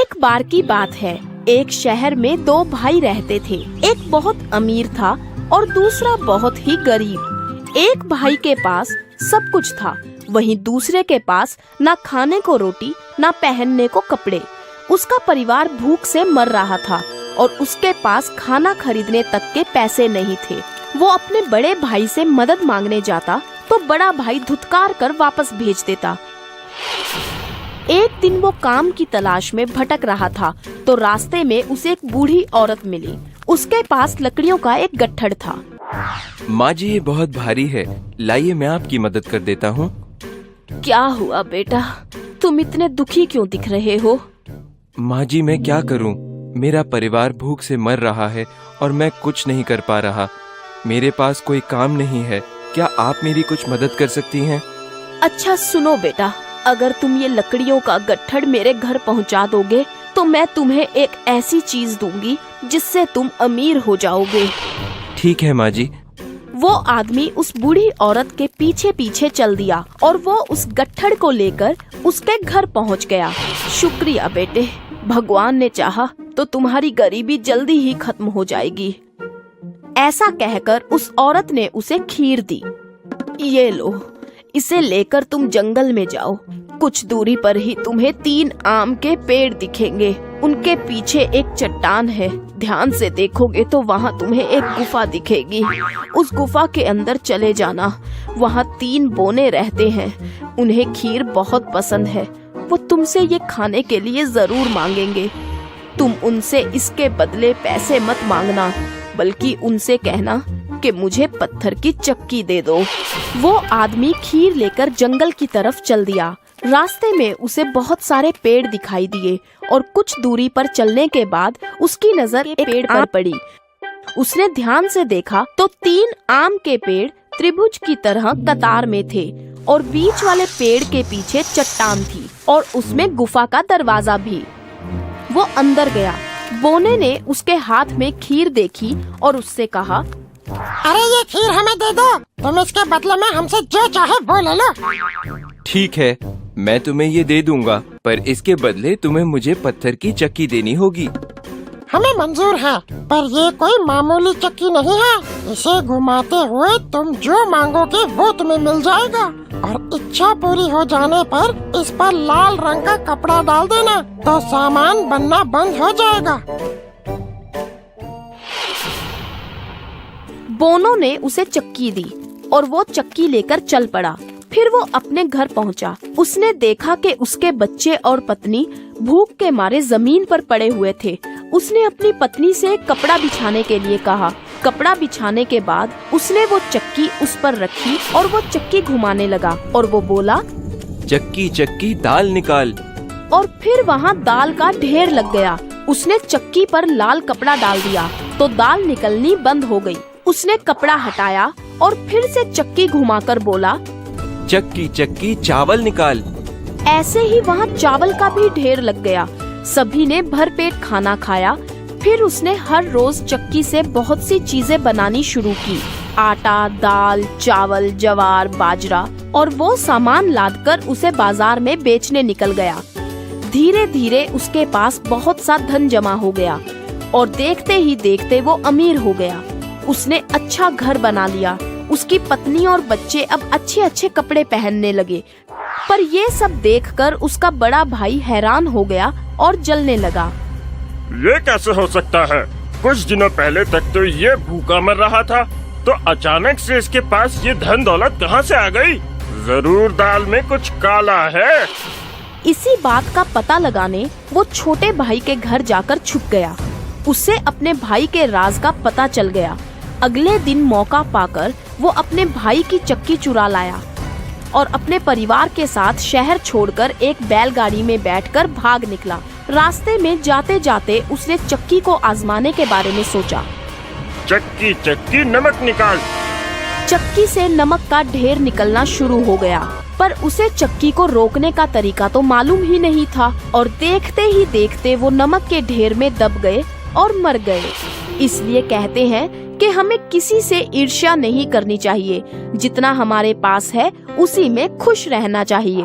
एक बार की बात है, एक शहर में दो भाई रहते थे। एक बहुत अमीर था और दूसरा बहुत ही गरीब। एक भाई के पास सब कुछ था, वहीं दूसरे के पास ना खाने को रोटी ना पहनने को कपड़े। उसका परिवार भूख से मर रहा था और उसके पास खाना खरीदने तक के पैसे नहीं थे। वो अपने बड़े भाई से मदद मांगने जाता तो बड़ा भाई धुतकार कर वापस भेज देता। एक दिन वो काम की तलाश में भटक रहा था तो रास्ते में उसे एक बूढ़ी औरत मिली। उसके पास लकड़ियों का एक गट्ठर था। माँ जी, ये बहुत भारी है, लाइए मैं आपकी मदद कर देता हूँ। क्या हुआ बेटा, तुम इतने दुखी क्यों दिख रहे हो? माँ जी, मैं क्या करूँ, मेरा परिवार भूख से मर रहा है और मैं कुछ नहीं कर पा रहा। मेरे पास कोई काम नहीं है, क्या आप मेरी कुछ मदद कर सकती हैं? अच्छा सुनो बेटा, अगर तुम ये लकड़ियों का गट्ठर मेरे घर पहुंचा दोगे तो मैं तुम्हें एक ऐसी चीज दूंगी जिससे तुम अमीर हो जाओगे। ठीक है माँ जी। वो आदमी उस बूढ़ी औरत के पीछे पीछे चल दिया और वो उस गट्ठर को लेकर उसके घर पहुंच गया। शुक्रिया बेटे, भगवान ने चाहा तो तुम्हारी गरीबी जल्दी ही खत्म हो जाएगी। ऐसा कहकर उस औरत ने उसे खीर दी। ये लो, इसे लेकर तुम जंगल में जाओ। कुछ दूरी पर ही तुम्हें 3 आम के पेड़ दिखेंगे। उनके पीछे एक चट्टान है। ध्यान से देखोगे तो वहाँ तुम्हें एक गुफा दिखेगी। उस गुफा के अंदर चले जाना। वहाँ 3 बोने रहते हैं। उन्हें खीर बहुत पसंद है। वो तुमसे ये खाने के लिए जरूर मांगेंगे। तुम उनसे इसके बदले पैसे मत मांगना, बल्कि उनसे कहना कि मुझे पत्थर की चक्की दे दो। वो आदमी खीर लेकर जंगल की तरफ चल दिया। रास्ते में उसे बहुत सारे पेड़ दिखाई दिए और कुछ दूरी पर चलने के बाद उसकी नजर एक पेड़ पर पड़ी। उसने ध्यान से देखा तो 3 आम के पेड़ त्रिभुज की तरह कतार में थे और बीच वाले पेड़ के पीछे चट्टान थी और उसमें गुफा का दरवाजा भी। वो अंदर गया। बोने ने उसके हाथ में खीर देखी और उससे कहा, अरे ये खीर हमें दे दो, तुम इसके बदले में हमसे जो चाहे वो ले लो। ठीक है, मैं तुम्हें ये दे दूंगा, पर इसके बदले तुम्हें मुझे पत्थर की चक्की देनी होगी। हमें मंजूर है, पर ये कोई मामूली चक्की नहीं है। इसे घुमाते हुए तुम जो मांगोगे वो तुम्हें मिल जाएगा और इच्छा पूरी हो जाने पर इस पर लाल रंग का कपड़ा डाल देना तो सामान बनना बंद हो जाएगा। बोनो ने उसे चक्की दी और वो चक्की लेकर चल पड़ा। फिर वो अपने घर पहुंचा। उसने देखा कि उसके बच्चे और पत्नी भूख के मारे जमीन पर पड़े हुए थे। उसने अपनी पत्नी से कपड़ा बिछाने के लिए कहा। कपड़ा बिछाने के बाद उसने वो चक्की उस पर रखी और वो चक्की घुमाने लगा और वो बोला, चक्की चक्की दाल निकाल। और फिर वहाँ दाल का ढेर लग गया। उसने चक्की पर लाल कपड़ा डाल दिया तो दाल निकलनी बंद हो गई। उसने कपड़ा हटाया और फिर से चक्की घुमाकर बोला, चक्की चक्की चावल निकाल। ऐसे ही वहाँ चावल का भी ढेर लग गया। सभी ने भरपेट खाना खाया। फिर उसने हर रोज चक्की से बहुत सी चीजें बनानी शुरू की। आटा, दाल, चावल, ज्वार, बाजरा और वो सामान लादकर उसे बाजार में बेचने निकल गया। धीरे धीरे उसके पास बहुत सा धन जमा हो गया और देखते ही देखते वो अमीर हो गया। उसने अच्छा घर बना लिया। उसकी पत्नी और बच्चे अब अच्छे अच्छे कपड़े पहनने लगे। पर ये सब देखकर उसका बड़ा भाई हैरान हो गया और जलने लगा। ये कैसे हो सकता है? कुछ दिनों पहले तक तो ये भूखा मर रहा था, तो अचानक से इसके पास ये धन दौलत कहाँ से आ गई? जरूर दाल में कुछ काला है। इसी बात का पता लगाने वो छोटे भाई के घर जाकर छुप गया। उससे अपने भाई के राज का पता चल गया। अगले दिन मौका पाकर वो अपने भाई की चक्की चुरा लाया और अपने परिवार के साथ शहर छोड़कर एक बैलगाड़ी में बैठकर भाग निकला। रास्ते में जाते जाते उसने चक्की को आजमाने के बारे में सोचा। चक्की चक्की नमक निकाल। चक्की से नमक का ढेर निकलना शुरू हो गया, पर उसे चक्की को रोकने का तरीका तो मालूम ही नहीं था और देखते ही देखते वो नमक के ढेर में दब गए और मर गए। इसलिए कहते हैं कि हमें किसी से ईर्ष्या नहीं करनी चाहिए। जितना हमारे पास है उसी में खुश रहना चाहिए।